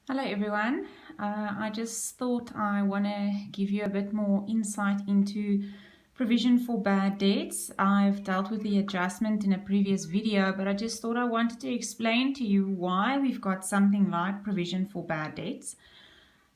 Hello everyone. I just thought I want to give you a bit more insight into provision for bad debts. I've dealt with the adjustment in a previous video, but I just thought I wanted to explain to you why we've got something like provision for bad debts.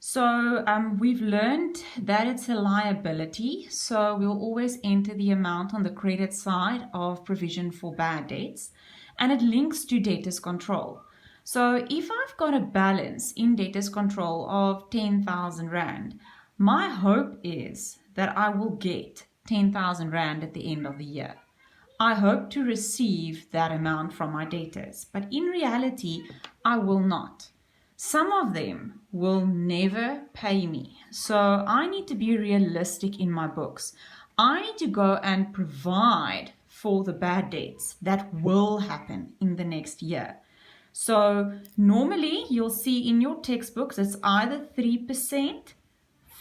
So we've learned that it's a liability, so we'll always enter the amount on the credit side of provision for bad debts, and it links to debtors control. So if I've got a balance in debtors control of 10,000 Rand, my hope is that I will get 10,000 Rand at the end of the year. I hope to receive that amount from my debtors, but in reality, I will not. Some of them will never pay me. So I need to be realistic in my books. I need to go and provide for the bad debts that will happen in the next year. So normally you'll see in your textbooks it's either 3%,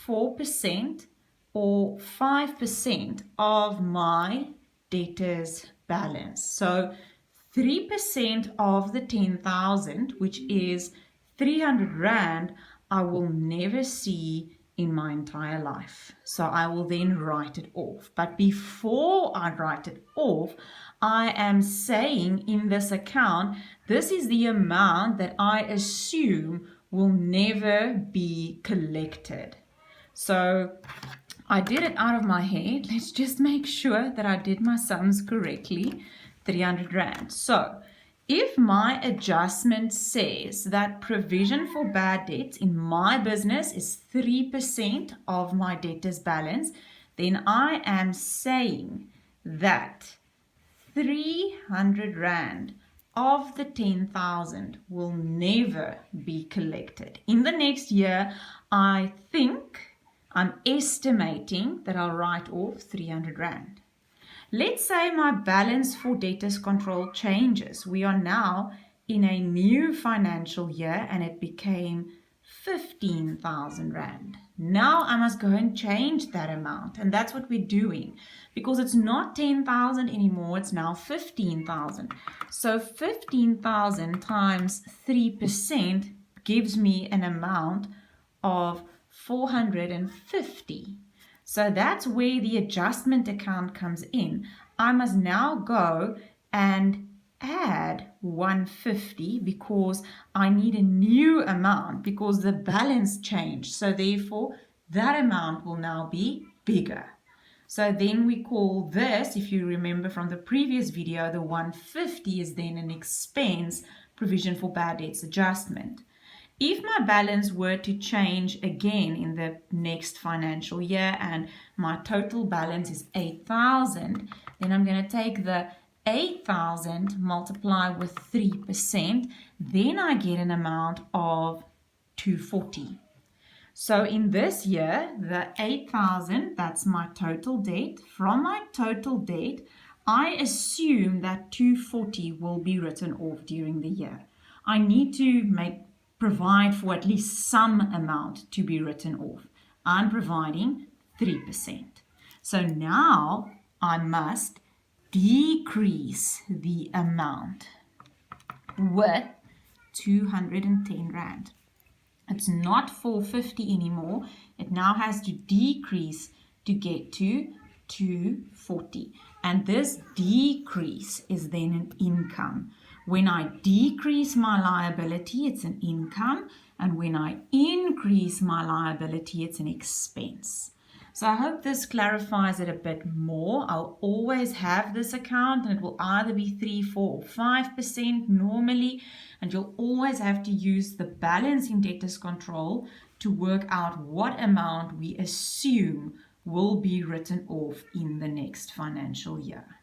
4%, or 5% of my debtors balance. So 3% of the 10,000, which is 300 Rand, I will never see in my entire life. So I will then write it off. But before I write it off, I am saying in this account, this is the amount that I assume will never be collected. So I did it out of my head. Let's just make sure that I did my sums correctly. 300 Rand. So if my adjustment says that provision for bad debts in my business is 3% of my debtors balance, then I am saying that 300 Rand of the 10,000 will never be collected. In the next year, I'm estimating that I'll write off 300 Rand. Let's say my balance for debtors control changes. We are now in a new financial year and it became 15,000 Rand. Now I must go and change that amount, and that's what we're doing because it's not 10,000 anymore, it's now 15,000. So 15,000 times 3% gives me an amount of 450. So that's where the adjustment account comes in. I must now go and add 150 because I need a new amount because the balance changed. So therefore, that amount will now be bigger. So then we call this, if you remember from the previous video, the 150 is then an expense provision for bad debts adjustment. If my balance were to change again in the next financial year and my total balance is 8,000, then I'm going to take the 8,000 multiply with 3%, then I get an amount of 240. So in this year, the 8,000, that's my total debt. From my total debt, I assume that 240 will be written off during the year. I need to provide for at least some amount to be written off. I'm providing 3%. So now I must decrease the amount with 210 Rand. It's not 450 anymore. It now has to decrease to get to 240. And this decrease is then an income. When I decrease my liability, it's an income. And when I increase my liability, it's an expense. So I hope this clarifies it a bit more. I'll always have this account and it will either be 3, 4 or 5% normally. And you'll always have to use the balance in debtors control to work out what amount we assume will be written off in the next financial year.